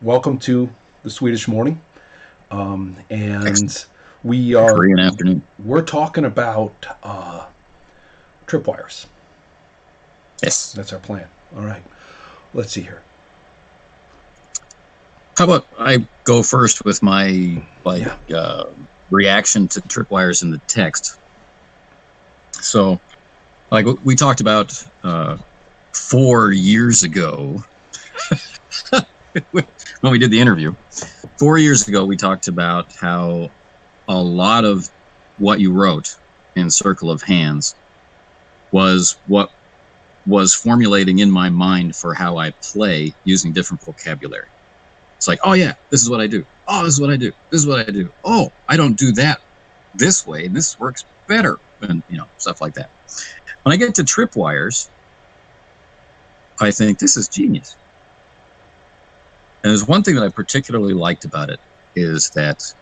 Welcome to the Swedish morning, and Excellent. we are Korean afternoon. we're talking about tripwires. Yes. That's our plan. All right, let's see here. How about I go first with my reaction to tripwires in the text? So, like we talked about 4 years ago when we did the interview. 4 years ago, we talked about how a lot of what you wrote in Circle of Hands was what was formulating in my mind for how I play using different vocabulary. It's like, oh yeah, this is what I do. Oh, this is what I do. This is what I do. Oh, I don't do that this way, and this works better, and stuff like that. When I get to tripwires, I think this is genius. And there's one thing that I particularly liked about it is that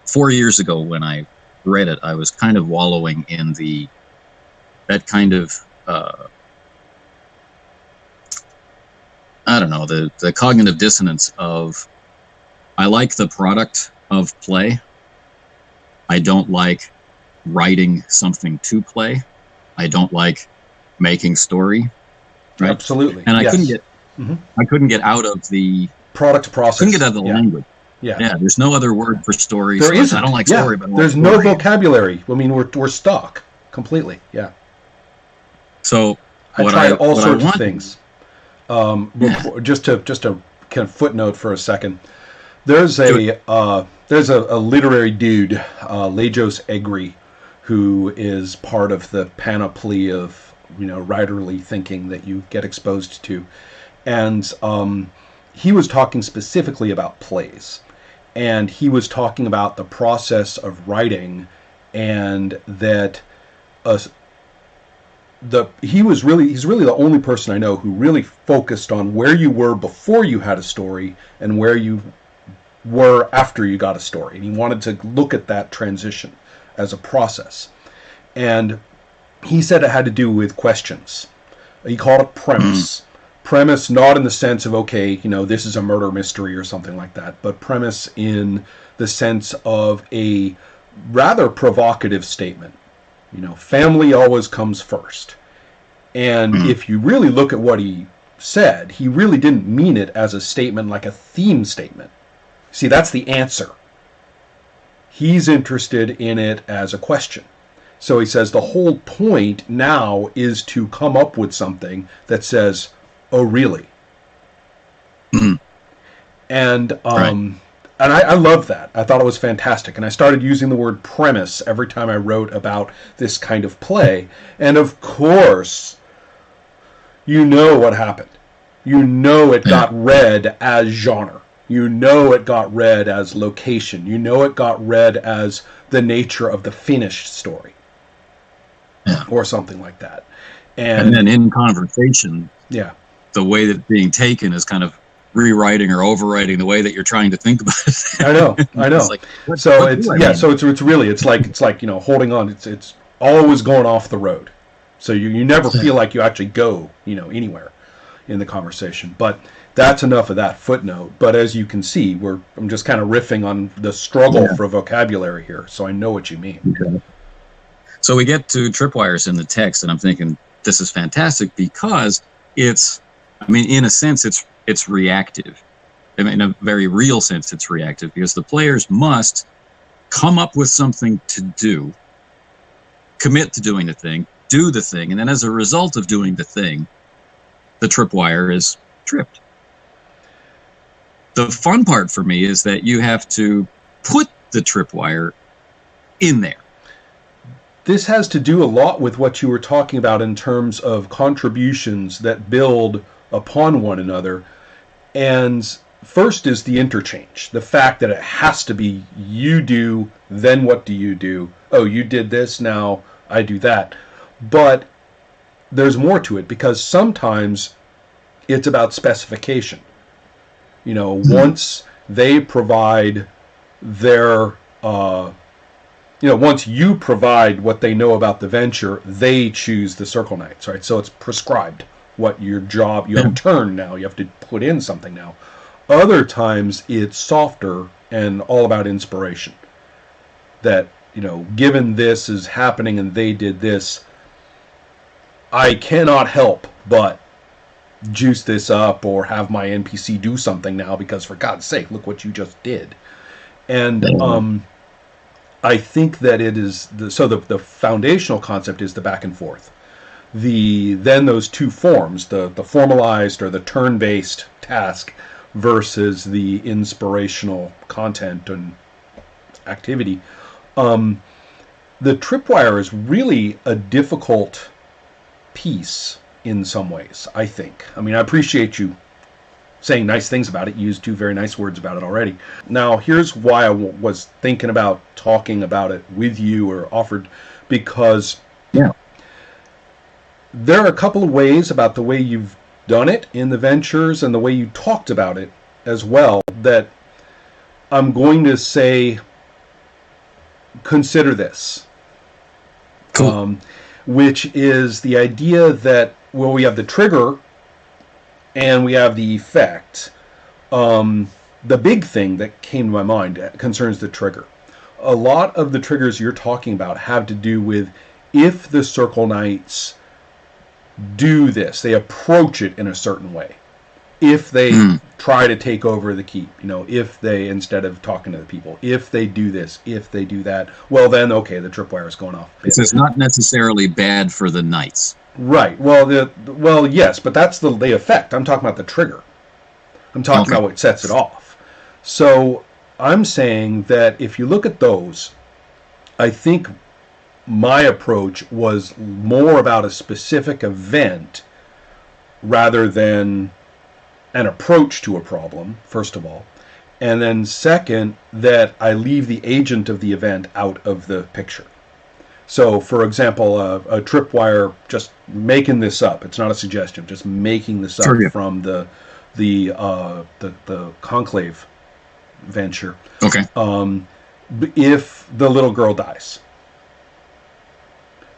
4 years ago when I read it, I was kind of wallowing in that kind of I don't know, the cognitive dissonance of, I like the product of play. I don't like writing something to play. I don't like making story. Right? Absolutely. And I yes. couldn't get out of the product process. Couldn't get out of the language. Yeah. There's no other word for story. There isn't. I don't like story, but there's no vocabulary. I mean, we're stuck completely. Yeah. So I tried all sorts of things. Just to kind of footnote for a second, there's a literary dude, Lajos Egri, who is part of the panoply of writerly thinking that you get exposed to, and he was talking specifically about plays, and he was talking about the process of writing, and that he's really the only person I know who really focused on where you were before you had a story and where you were after you got a story. And he wanted to look at that transition as a process. And he said it had to do with questions. He called it premise. Premise not in the sense of, okay, this is a murder mystery or something like that, but premise in the sense of a rather provocative statement. Family always comes first. And if you really look at what he said, he really didn't mean it as a statement, like a theme statement. See, that's the answer. He's interested in it as a question. So he says the whole point now is to come up with something that says, oh, really? And and I love that. I thought it was fantastic. And I started using the word premise every time I wrote about this kind of play. And of course, what happened. It got read as genre. It got read as location. It got read as the nature of the finished story. Or something like that. And then in conversation, the way that it's being taken is kind of rewriting or overwriting the way that you're trying to think about it. I know. It's like, it's like holding on. It's always going off the road. So you never feel like you actually go anywhere in the conversation. But that's enough of that footnote. But as you can see, I'm just kind of riffing on the struggle for vocabulary here. So I know what you mean. Okay. So we get to tripwires in the text, and I'm thinking this is fantastic because in a sense, it's reactive. In a very real sense, it's reactive because the players must come up with something to do, commit to doing the thing, do the thing, and then as a result of doing the thing, the tripwire is tripped. The fun part for me is that you have to put the tripwire in there. This has to do a lot with what you were talking about in terms of contributions that build upon one another. And first is the interchange, the fact that it has to be you do, then what do you do? Oh, you did this, now I do that. But there's more to it because sometimes it's about specification. Once they provide their once you provide what they know about the venture, they choose the Circle Knights, right? So it's prescribed what your job, you have a turn now, you have to put in something now. Other times it's softer and all about inspiration. That, given this is happening and they did this, I cannot help but juice this up or have my NPC do something now because, for God's sake, look what you just did. And I think that it is the foundational concept is the back and forth. Then those two forms, the formalized or the turn-based task versus the inspirational content and activity. The Tripwire is really a difficult piece in some ways, I think. I mean, I appreciate you saying nice things about it. You used 2 very nice words about it already. Now, here's why I was thinking about talking about it with you or offered, because there are a couple of ways about the way you've done it in the ventures and the way you talked about it as well that I'm going to say, consider this. Cool. Which is the idea that, well, we have the trigger and we have the effect. The big thing that came to my mind concerns the trigger. A lot of the triggers you're talking about have to do with if the Circle Knights do this, they approach it in a certain way. If they try to take over the keep, if they, instead of talking to the people, if they do this, if they do that, well then, okay, the tripwire is going off. It's not necessarily bad for the knights. Right. Well, yes, but that's the effect. I'm talking about the trigger. I'm talking about what sets it off. So I'm saying that if you look at those, I think my approach was more about a specific event rather than an approach to a problem, first of all. And then second, that I leave the agent of the event out of the picture. So, for example, a tripwire, just making this up. It's not a suggestion. Just making this up from the Conclave venture. Okay. If the little girl dies.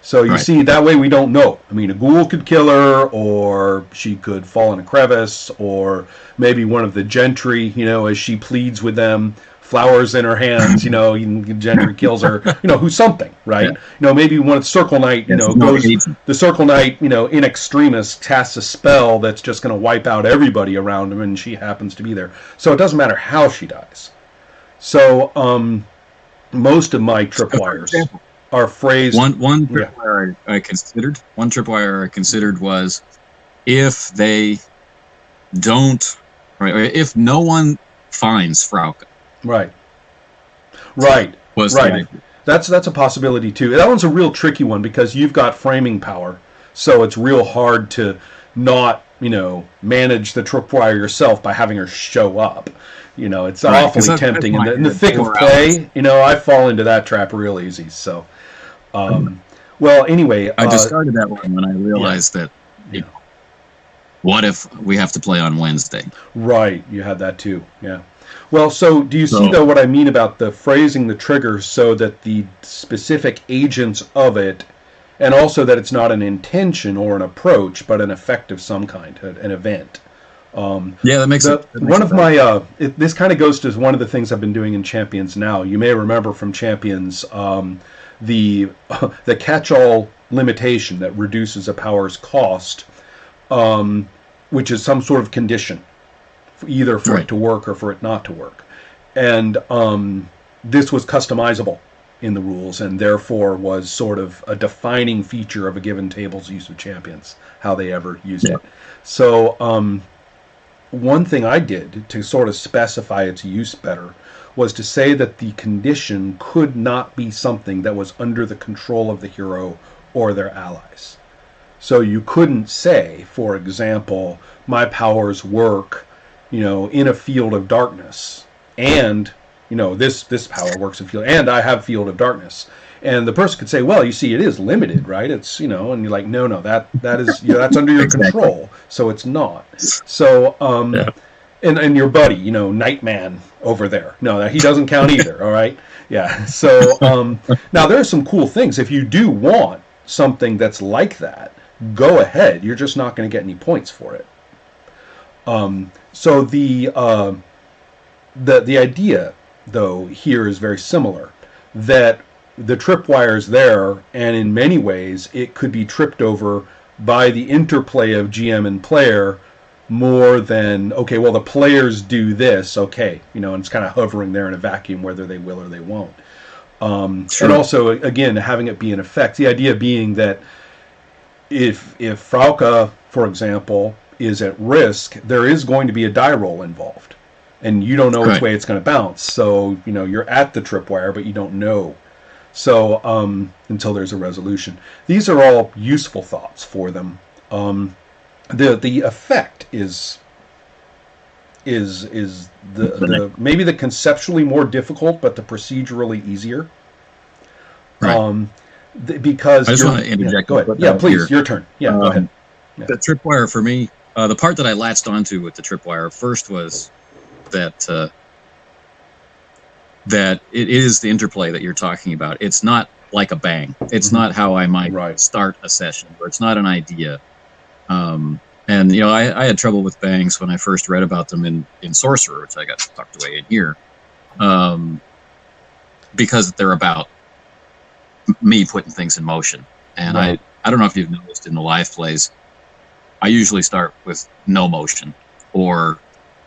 So you see, that way we don't know. I mean, a ghoul could kill her, or she could fall in a crevice, or maybe one of the gentry, as she pleads with them, flowers in her hands, gentry kills her, who's something, right? Yeah. Maybe one of the Circle Knight, goes, the Circle Knight, in extremis casts a spell that's just going to wipe out everybody around him, and she happens to be there. So it doesn't matter how she dies. So most of my tripwires are phrased. One tripwire I considered was if they don't, if no one finds Frauke. Right. That's a possibility too. That one's a real tricky one because you've got framing power, so it's real hard to not, manage the tripwire yourself by having her show up. It's awfully tempting. In the thick of play, I fall into that trap real easy. So, well, anyway, I discarded that one when I realized that. What if we have to play on Wednesday? Right, you had that too. Yeah. Well, so do you see, though, what I mean about the phrasing the trigger so that the specific agents of it, and also that it's not an intention or an approach, but an effect of some kind, an event. That makes sense. One of my, this kind of goes to one of the things I've been doing in Champions now. You may remember from Champions the catch-all limitation that reduces a power's cost, which is some sort of condition, either for it to work or for it not to work. And this was customizable in the rules and therefore was sort of a defining feature of a given table's use of champions, how they ever used it. So one thing I did to sort of specify its use better was to say that the condition could not be something that was under the control of the hero or their allies. So you couldn't say, for example, my powers work in a field of darkness, and this power works in field, and I have field of darkness, and the person could say, well, you see, it is limited, right? It's and you're like, no, that is that's under your control, so it's not. So and your buddy, Nightman over there, no, he doesn't count either. All right, Yeah. So now there are some cool things. If you do want something that's like that, go ahead. You're just not going to get any points for it. So the idea though here is very similar. That the tripwire is there, and in many ways it could be tripped over by the interplay of GM and player more than, okay, well, the players do this, okay, and it's kind of hovering there in a vacuum whether they will or they won't. Sure. And also, again, having it be an effect. The idea being that if Frauke, for example, is at risk, there is going to be a die roll involved. And you don't know which way it's going to bounce. So, you're at the tripwire, but you don't know. So, until there's a resolution. These are all useful thoughts for them. The effect is the maybe the conceptually more difficult, but the procedurally easier. Right. Because I just want to interject. Go ahead. Yeah, please. Your turn. Yeah, go ahead. Yeah. The tripwire for me, the part that I latched onto with the tripwire first was that it is the interplay that you're talking about. It's not like a bang. It's not how I might start a session, or it's not an idea. And I had trouble with bangs when I first read about them in Sorcerer, which I got tucked away in here, because they're about me putting things in motion. And I don't know if you've noticed in the live plays, I usually start with no motion, or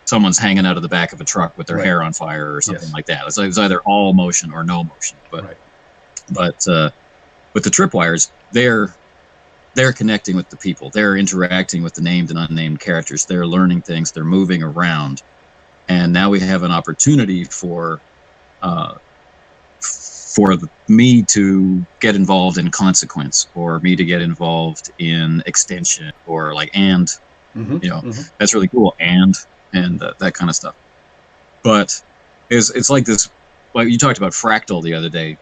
someone's hanging out of the back of a truck with their hair on fire or something like that. It's either all motion or no motion. But with the tripwires, they're connecting with the people. They're interacting with the named and unnamed characters. They're learning things. They're moving around. And now we have an opportunity for me to get involved in consequence, or me to get involved in extension, or that's really cool. And that kind of stuff. But it's like this, like you talked about Fractal the other day.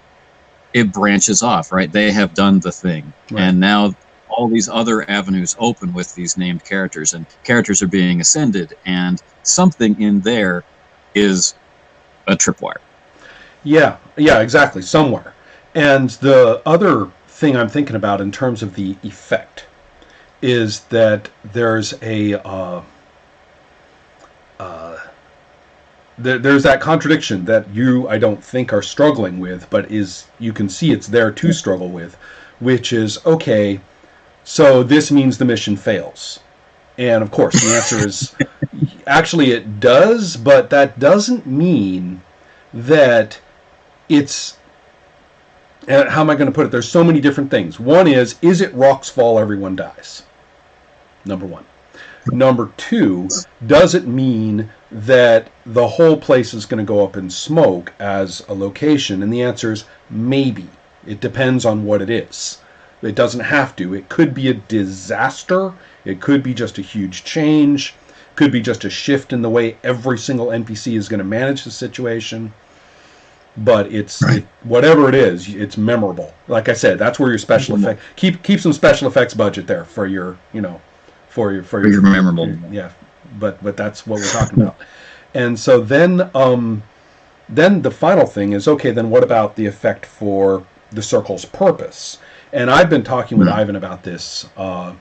It branches off, right? They have done the thing. Right. And now all these other avenues open with these named characters, and characters are being ascended, and something in there is a tripwire. Yeah, exactly, somewhere. And the other thing I'm thinking about in terms of the effect is that there's there's that contradiction that I don't think are struggling with, but you can see it's there to struggle with, which is, okay, so this means the mission fails. And of course, the answer is actually it does, but that doesn't mean that it's, how am I going to put it? There's so many different things. One is it rocks fall, everyone dies? Number one. Number two, does it mean that the whole place is going to go up in smoke as a location? And the answer is maybe. It depends on what it is. It doesn't have to. It could be a disaster. It could be just a huge change. It could be just a shift in the way every single NPC is going to manage the situation. But whatever it is, it's memorable. Like I said, that's where your special effect. Keep some special effects budget there for your, for your memorable. Yeah, but that's what we're talking about. And so then the final thing is, okay, then what about the effect for the circle's purpose? And I've been talking with Ivan about this a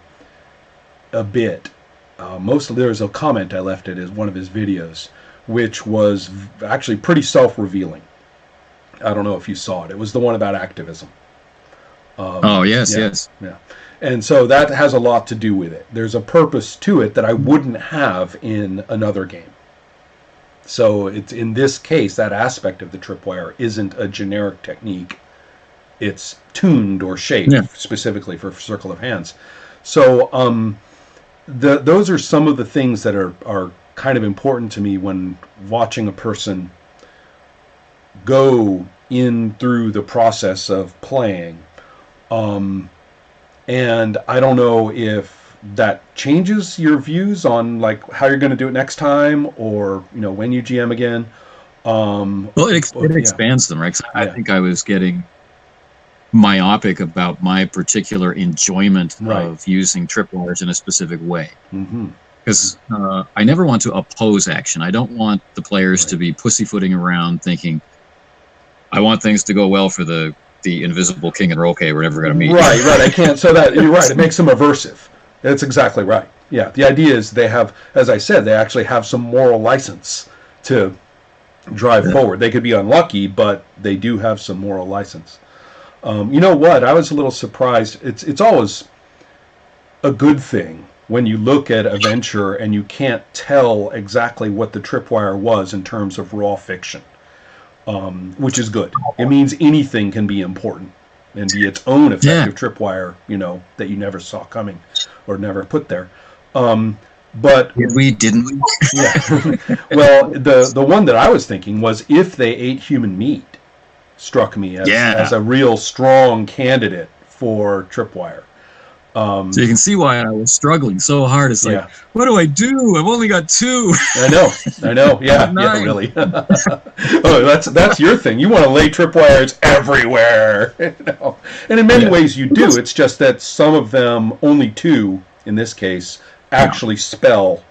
bit. Mostly there's a comment I left at one of his videos, which was actually pretty self-revealing. I don't know if you saw it. It was the one about activism. Yes. Yeah. And so that has a lot to do with it. There's a purpose to it that I wouldn't have in another game. So it's, in this case, that aspect of the tripwire isn't a generic technique. It's tuned or shaped specifically for Circle of Hands. So those are some of the things that are kind of important to me when watching a person go in through the process of playing. And I don't know if that changes your views on like how you're going to do it next time, or when you GM again. Well, it expands them, right? 'Cause I think I was getting myopic about my particular enjoyment of using tripwires in a specific way. Because I never want to oppose action. I don't want the players to be pussyfooting around thinking, I want things to go well for the invisible king and Roke we're never going to meet. Right. I can't. So that you're right. It makes them aversive. That's exactly right. Yeah. The idea is they have, as I said, they actually have some moral license to drive forward. They could be unlucky, but they do have some moral license. You know what? I was a little surprised. It's always a good thing when you look at a venture and you can't tell exactly what the Tripwire was in terms of raw fiction, which is good. It means anything can be important and be its own effective Tripwire, that you never saw coming or never put there. But didn't we? Yeah. Well, the one that I was thinking was if they ate human meat, struck me as a real strong candidate for Tripwire. So you can see why I was struggling so hard. It's like, what do I do? I've only got 2. I know. Yeah, really. Oh, that's your thing. You want to lay tripwires everywhere. And in many ways you do. It's just that some of them, only 2 in this case, actually spell,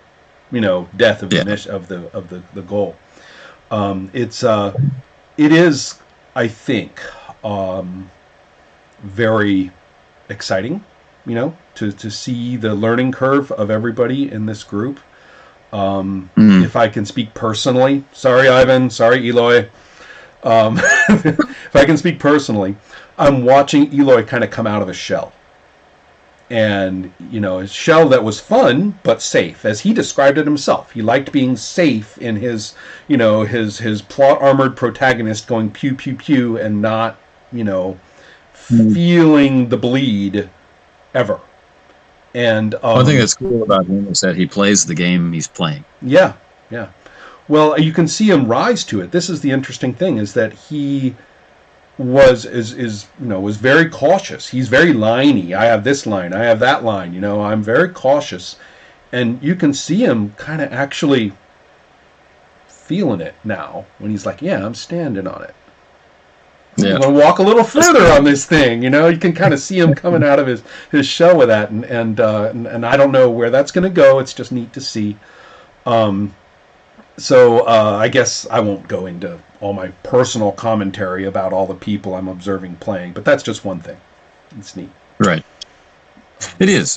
death of the goal. It is, I think, very exciting. To see the learning curve of everybody in this group. If I can speak personally, sorry Ivan, sorry Eloy. If I can speak personally, I'm watching Eloy kind of come out of his shell. And, his shell that was fun, but safe, as he described it himself. He liked being safe in his, his plot-armored protagonist going pew, pew, pew, and not, feeling the bleed ever. And one thing that's cool about him is that he plays the game he's playing. Yeah. Well, you can see him rise to it. This is the interesting thing, is that he was very cautious. He's very liney. I have this line, I have that line, I'm very cautious. And you can see him kind of actually feeling it now when he's like, I'm standing on it. I'm going to walk a little further on this thing. You can kind of see him coming out of his shell with that, and I don't know where that's going to go. It's just neat to see. So I guess I won't go into all my personal commentary about all the people I'm observing playing, but that's just one thing. It's neat. Right. It is.